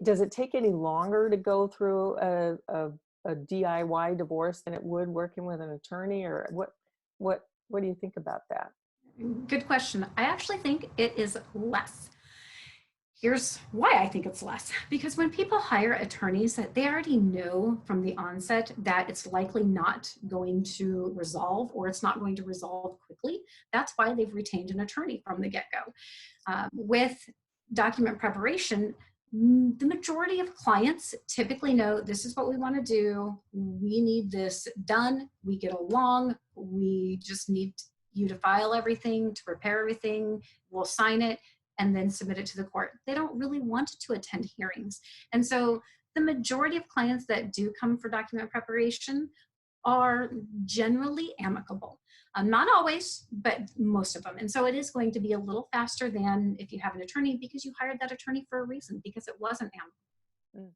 does it take any longer to go through a DIY divorce than it would working with an attorney, or what do you think about that? Good question. I actually think it is less. Here's why I think it's less. Because when people hire attorneys, they already know from the onset that it's likely not going to resolve, or it's not going to resolve quickly. That's why they've retained an attorney from the get-go. With document preparation, the majority of clients typically know this is what we want to do. We need this done. We get along. We just need you to file everything, to prepare everything. We'll sign it and then submit it to the court. They don't really want to attend hearings. And so the majority of clients that do come for document preparation are generally amicable. Not always, but most of them. And so it is going to be a little faster than if you have an attorney, because you hired that attorney for a reason, because it wasn't amicable. Mm.